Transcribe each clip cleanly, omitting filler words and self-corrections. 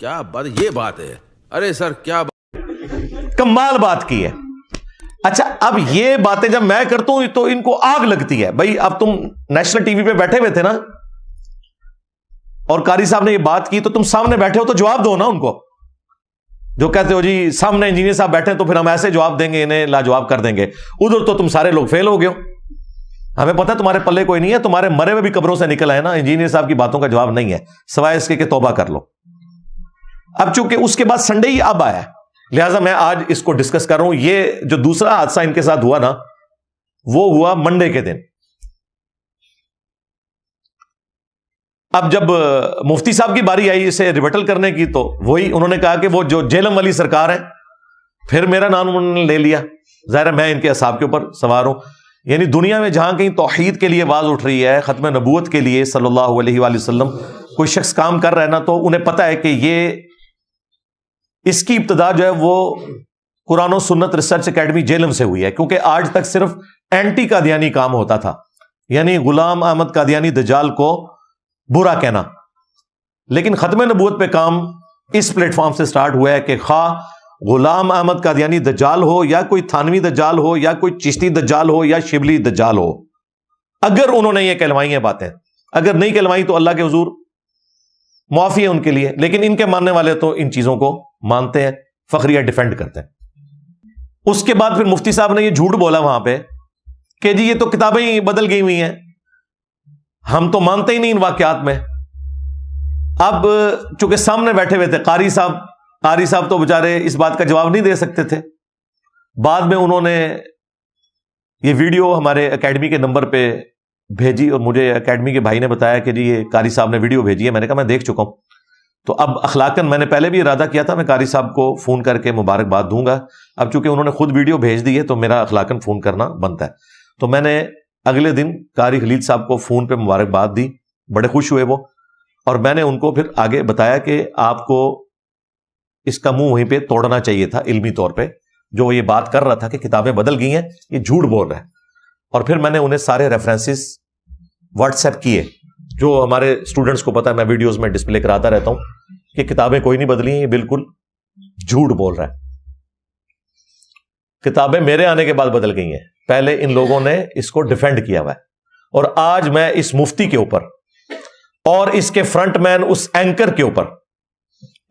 کیا بات یہ بات ہے. ارے سر کیا کمال بات کی ہے. اچھا اب یہ باتیں جب میں کرتا ہوں تو ان کو آگ لگتی ہے. بھائی اب تم نیشنل ٹی وی پہ بیٹھے ہوئے تھے نا اور قاری صاحب نے یہ بات کی تو تم سامنے بیٹھے ہو تو جواب دو نا ان کو. جو کہتے ہو جی سامنے انجینئر صاحب بیٹھے تو پھر ہم ایسے جواب دیں گے انہیں لاجواب کر دیں گے. ادھر تو تم سارے لوگ فیل ہو گئے ہو. ہمیں پتہ ہے تمہارے پلے کوئی نہیں ہے, تمہارے مرے ہوئے بھی قبروں سے نکل آئے نا. انجینئر صاحب کی باتوں کا جواب نہیں ہے سوائے اس کے کہ توبہ کر لو. اب چونکہ اس کے بعد سنڈے ہی اب آیا لہٰذا میں آج اس کو ڈسکس کر رہا ہوں. یہ جو دوسرا حادثہ ان کے ساتھ ہوا نا وہ ہوا منڈے کے دن. اب جب مفتی صاحب کی باری آئی اسے ریبٹل کرنے کی تو وہی انہوں نے کہا کہ وہ جو جیلم والی سرکار ہے, پھر میرا نام انہوں نے لے لیا. ظاہر ہے میں ان کے اعصاب کے اوپر سوار ہوں. یعنی دنیا میں جہاں کہیں توحید کے لیے آواز اٹھ رہی ہے, ختم نبوت کے لیے صلی اللہ علیہ وآلہ وسلم کوئی شخص کام کر رہا ہے نا تو انہیں پتہ ہے کہ یہ اس کی ابتدا جو ہے وہ قرآن و سنت ریسرچ اکیڈمی جیلم سے ہوئی ہے. کیونکہ آج تک صرف اینٹی قادیانی کام ہوتا تھا, یعنی غلام احمد قادیانی دجال کو برا کہنا. لیکن ختم نبوت پہ کام اس پلیٹ فارم سے سٹارٹ ہوا ہے کہ خواہ غلام احمد قادیانی دجال ہو یا کوئی تھانوی دجال ہو یا کوئی چشتی دجال ہو یا شبلی دجال ہو, اگر انہوں نے یہ کہلوائی ہیں باتیں, اگر نہیں کہلوائی تو اللہ کے حضور معافی ہے ان کے لیے. لیکن ان کے ماننے والے تو ان چیزوں کو مانتے ہیں, فخریہ ڈیفینڈ کرتے ہیں. اس کے بعد پھر مفتی صاحب نے یہ جھوٹ بولا وہاں پہ کہ جی یہ تو کتابیں ہی بدل گئی ہوئی ہیں, ہم تو مانتے ہی نہیں ان واقعات میں. اب چونکہ سامنے بیٹھے ہوئے تھے قاری صاحب تو بےچارے اس بات کا جواب نہیں دے سکتے تھے. بعد میں انہوں نے یہ ویڈیو ہمارے اکیڈمی کے نمبر پہ بھیجی اور مجھے اکیڈمی کے بھائی نے بتایا کہ جی یہ قاری صاحب نے ویڈیو بھیجی ہے. میں نے کہا میں دیکھ چکا ہوں. تو اب اخلاقاً میں نے پہلے بھی ارادہ کیا تھا میں قاری صاحب کو فون کر کے مبارکباد دوں گا. اب چونکہ انہوں نے خود ویڈیو بھیج دی ہے تو میرا اخلاقاً فون کرنا بنتا ہے. تو میں نے اگلے دن قاری خلیل صاحب کو فون پہ مبارکباد دی, بڑے خوش ہوئے وہ, اور میں نے ان کو پھر آگے بتایا کہ آپ کو اس کا منہ وہیں پہ توڑنا چاہیے تھا علمی طور پہ. جو وہ یہ بات کر رہا تھا کہ کتابیں بدل گئی ہیں یہ جھوٹ بول رہا ہے. اور پھر میں نے انہیں سارے ریفرنسز واٹس ایپ کیے, جو ہمارے اسٹوڈنٹس کو پتا ہے میں ویڈیوز میں ڈسپلے کراتا رہتا ہوں کہ کتابیں کوئی نہیں بدلی ہیں, یہ بالکل جھوٹ بول رہا ہے. کتابیں میرے آنے کے بعد بدل گئی ہیں, پہلے ان لوگوں نے اس کو ڈیفینڈ کیا ہوا ہے. اور آج میں اس مفتی کے اوپر اور اس کے فرنٹ مین اس اینکر کے اوپر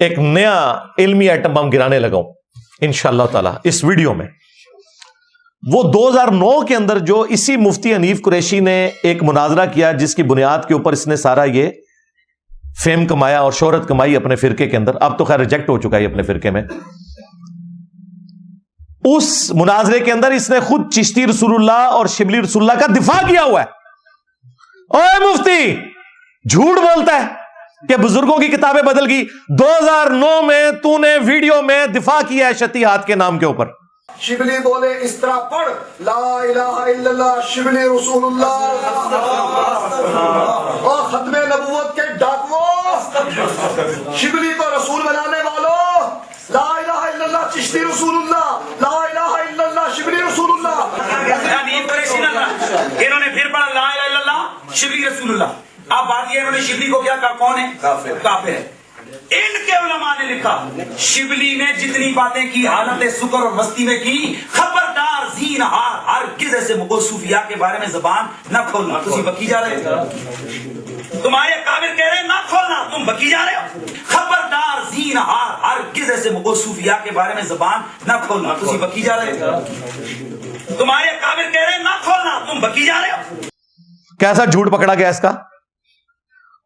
ایک نیا علمی ایٹم بم گرانے لگا ہوں انشاءاللہ تعالی اس ویڈیو میں. وہ 2009 کے اندر جو اسی مفتی حنیف قریشی نے ایک مناظرہ کیا جس کی بنیاد کے اوپر اس نے سارا یہ فیم کمایا اور شہرت کمائی اپنے فرقے کے اندر. اب تو خیر ریجیکٹ ہو چکا ہے اپنے فرقے میں. اس مناظرے کے اندر اس نے خود چشتی رسول اللہ اور شبلی رسول اللہ کا دفاع کیا ہوا ہے. اوے مفتی جھوٹ بولتا ہے کہ بزرگوں کی کتابیں بدل گئی. 2009 میں تو نے ویڈیو میں دفاع کیا ہے شتی ہاتھ کے نام کے اوپر. شبلی بولے اس طرح پڑھ لا الہ الا اللہ شبلی رسول اللہ. اور ختم نبوت کے ڈاکوؤں شبلی کو رسول بنانے والوں لا الہ الا اللہ چشتی رسول اللہ, لا الہ الا اللہ شبلی رسول اللہ. انہوں نے پھر پڑھا لا الہ الا اللہ شبلی رسول اللہ. اب بات یہ انہوں نے شبلی کو کیا کہا کون ہے؟ کافر ہے. ان کے علماء نے لکھا شبلی نے جتنی باتیں کی حالت سکر اور مستی میں کی, خبردار زین ہرگز ایسے مغل صوفیاء کے بارے میں زبان نہ کھولنا. تم بکی جا رہے ہو, تمہارے کافر کہہ رہے ہیں نہ کھولنا, تم بکی جا رہے ہو. خبردار زین ہرگز ایسے مغل صوفیاء کے بارے میں زبان نہ کھولنا. تم بکی جا رہے ہو, تمہارے کافر کہہ رہے ہیں نہ کھولنا, تم بکی جا رہے ہو. کیسا جھوٹ پکڑا گیا اس کا.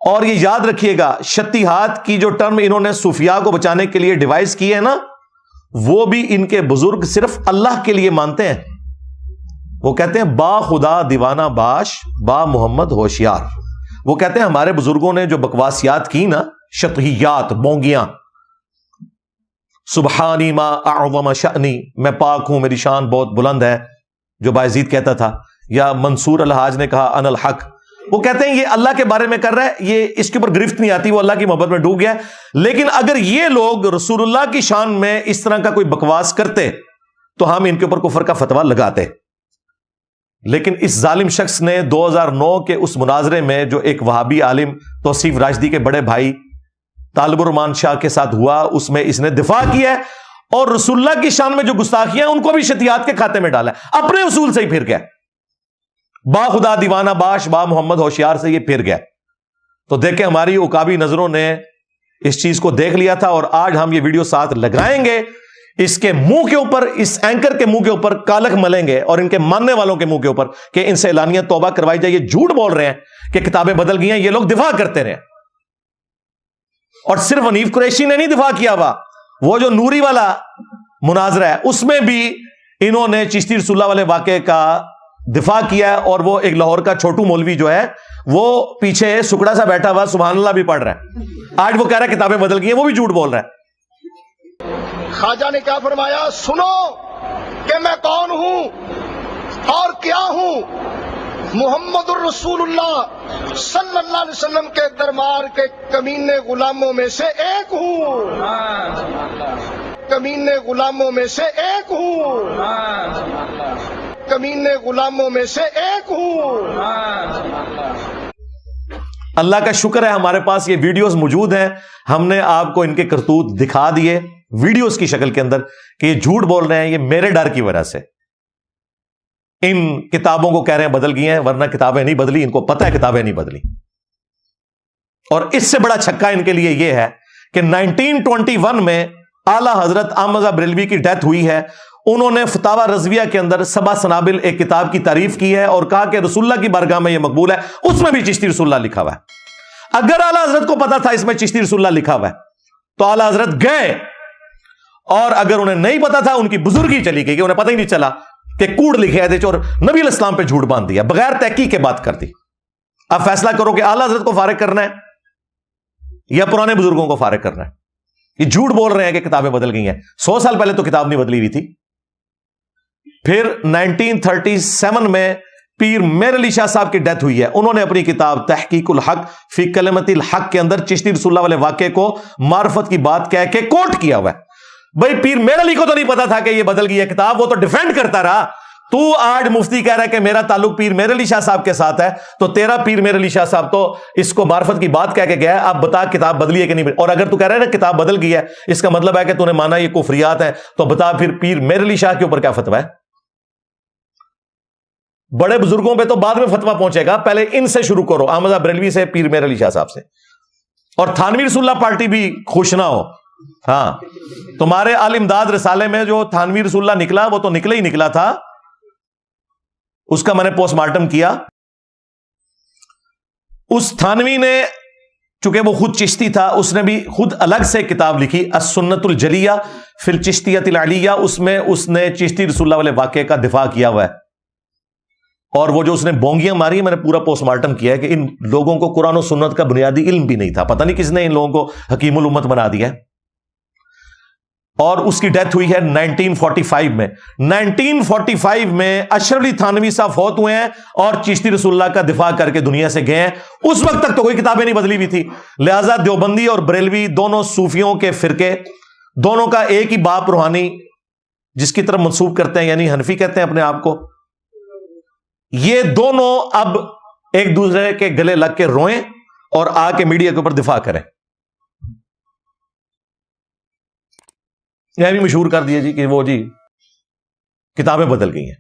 اور یہ یاد رکھیے گا شتی ہاتھ کی جو ٹرم انہوں نے صوفیاء کو بچانے کے لیے ڈیوائز کی ہے نا, وہ بھی ان کے بزرگ صرف اللہ کے لیے مانتے ہیں. وہ کہتے ہیں با خدا دیوانہ باش با محمد ہوشیار. وہ کہتے ہیں ہمارے بزرگوں نے جو بکواسیات کی نا, شطحیات, بونگیاں, سبحانی ما اعظم شأنی, میں پاک ہوں میری شان بہت بلند ہے, جو بایزید کہتا تھا, یا منصور الحاج نے کہا ان الحق. وہ کہتے ہیں یہ اللہ کے بارے میں کر رہا ہے, یہ اس کے اوپر گرفت نہیں آتی, وہ اللہ کی محبت میں ڈوب گیا ہے. لیکن اگر یہ لوگ رسول اللہ کی شان میں اس طرح کا کوئی بکواس کرتے تو ہم ان کے اوپر کفر کا فتویٰ لگاتے. لیکن اس ظالم شخص نے 2009 کے اس مناظرے میں جو ایک وہابی عالم توصیف راشدی کے بڑے بھائی طالب الرحمان شاہ کے ساتھ ہوا اس میں اس نے دفاع کیا ہے، اور رسول اللہ کی شان میں جو گستاخیاں ان کو بھی شتیات کے کھاتے میں ڈالا ہے، اپنے اصول سے ہی پھر گیا، با خدا دیوانہ باش با محمد ہوشیار سے یہ پھر گیا۔ تو دیکھیں ہماری عقابی نظروں نے اس چیز کو دیکھ لیا تھا، اور آج ہم یہ ویڈیو ساتھ لگائیں گے، اس کے منہ کے اوپر، اس اینکر کے منہ کے اوپر کالک ملیں گے، اور ان کے ماننے والوں کے منہ کے اوپر کہ ان سے اعلانیہ توبہ کروائی جائے، یہ جھوٹ بول رہے ہیں کہ کتابیں بدل گئی ہیں، یہ لوگ دفاع کرتے رہے۔ اور صرف حنیف قریشی نے نہیں دفاع کیا ہوا، وہ جو نوری والا مناظرہ ہے اس میں بھی انہوں نے چشتی رسول اللہ والے واقعے کا دفاع کیا ہے، اور وہ ایک لاہور کا چھوٹو مولوی جو ہے وہ پیچھے سکڑا سا بیٹھا ہوا سبحان اللہ بھی پڑھ رہا ہے، آج وہ کہہ رہا ہے کتابیں بدل گئی ہیں، وہ بھی جھوٹ بول رہا ہے۔ خواجہ نے کیا فرمایا؟ سنو کہ میں کون ہوں اور کیا ہوں، محمد الرسول اللہ صلی اللہ علیہ وسلم کے دربار کے کمینے غلاموں میں سے ایک ہوں، کمینے غلاموں میں سے ایک ہوں، کمینے غلاموں میں سے ایک ہوں۔ اللہ کا شکر ہے ہمارے پاس یہ ویڈیوز موجود ہیں، ہم نے آپ کو ان کے کرتوت دکھا دیے ویڈیوز کی شکل کے اندر کہ یہ جھوٹ بول رہے ہیں، یہ میرے ڈر کی وجہ سے ان کتابوں کو کہہ رہے ہیں بدل گئی ہیں، ورنہ کتابیں نہیں بدلی، ان کو پتہ ہے کتابیں نہیں بدلی۔ اور اس سے بڑا چھکا ان کے لیے یہ ہے کہ 1921 میں اعلیٰ حضرت احمد رضا بریلوی کی ڈیتھ ہوئی ہے، انہوں نے فتاوی رضویہ کے اندر سبع سنابل ایک کتاب کی تعریف کی ہے اور کہا کہ رسول اللہ کی بارگاہ میں یہ مقبول ہے، اس میں بھی چشتی رسول اللہ لکھا ہوا ہے۔ اگر اعلیٰ حضرت کو پتا تھا اس میں چشتی رسول اللہ لکھا ہوا ہے تو اعلیٰ حضرت گئے، اور اگر انہیں نہیں پتا تھا ان کی بزرگی چلی گئی کہ انہیں پتہ ہی نہیں چلا کہ کوڑ لکھے آئے تھے اور نبی علیہ السلام پہ جھوٹ باندھ دیا، بغیر تحقیق کے بات کر دی۔ اب فیصلہ کرو کہ اعلیٰ حضرت کو فارغ کرنا ہے یا پرانے بزرگوں کو فارغ کرنا ہے۔ یہ جھوٹ بول رہے ہیں کہ کتابیں بدل گئی ہیں، 100 سال پہلے تو کتاب نہیں بدلی ہوئی تھی۔ پھر 1937 میں پیر میر علی شاہ صاحب کی ڈیتھ ہوئی ہے، انہوں نے اپنی کتاب تحقیق الحق فی کلمت الحق کے اندر چشتی رسول اللہ والے واقعے کو معرفت کی بات کہہ کے کوٹ کیا ہوا ہے۔ بھائی پیر میر علی کو تو نہیں پتا تھا کہ یہ بدل گئی ہے کتاب، وہ تو ڈیفینڈ کرتا رہا۔ تو آج مفتی کہہ رہا ہے کہ میرا تعلق پیر میر علی شاہ صاحب کے ساتھ ہے، تو تیرا پیر میر علی شاہ صاحب تو اس کو معرفت کی بات کہہ کے گیا ہے، اب بتا کتاب بدلی ہے کہ نہیں بدلی؟ اور اگر تو کہہ رہا ہے نا کتاب بدل گئی ہے، اس کا مطلب ہے کہ تو نے مانا یہ کفریات ہیں، تو بتا پھر پیر میر علی شاہ کے اوپر کیا فتویٰ ہے؟ بڑے بزرگوں پہ تو بعد میں فتویٰ پہنچے گا، پہلے ان سے شروع کرو، احمد رضا بریلوی سے، پیر میر علی شاہ صاحب سے۔ اور تھانوی رسول اللہ پارٹی بھی خوش نہ ہو، ہاں تمہارے آل امداد رسالے میں جو تھانوی رسول اللہ نکلا وہ تو نکلا ہی نکلا تھا، اس کا میں نے پوسٹ مارٹم کیا۔ اس تھانوی نے چونکہ وہ خود چشتی تھا، اس نے بھی خود الگ سے کتاب لکھی السنت الجلیہ فی الچشتیۃ العلیہ، اس میں اس نے چشتی رسول اللہ والے واقعے کا دفاع کیا ہوا ہے، اور وہ جو اس نے بونگیاں ماری میں نے پورا پوسٹ مارٹم کیا ہے کہ ان لوگوں کو قرآن و سنت کا بنیادی علم بھی نہیں تھا، پتہ نہیں کس نے ان لوگوں کو حکیم الامت بنا دیا ہے۔ اور اس کی ڈیتھ ہوئی ہے 1945 میں۔ 1945 میں اشرف علی تھانوی صاحب فوت ہوئے ہیں اور چشتی رسول اللہ کا دفاع کر کے دنیا سے گئے ہیں۔ اس وقت تک تو کوئی کتابیں نہیں بدلی ہوئی تھی، لہذا دیوبندی اور بریلوی دونوں صوفیوں کے فرقے، دونوں کا ایک ہی باپ روحانی جس کی طرف منسوب کرتے ہیں، یعنی حنفی کہتے ہیں اپنے آپ کو، یہ دونوں اب ایک دوسرے کے گلے لگ کے روئیں اور آ کے میڈیا کے اوپر دفاع کریں۔ یہ بھی مشہور کر دیا جی کہ وہ جی کتابیں بدل گئی ہیں۔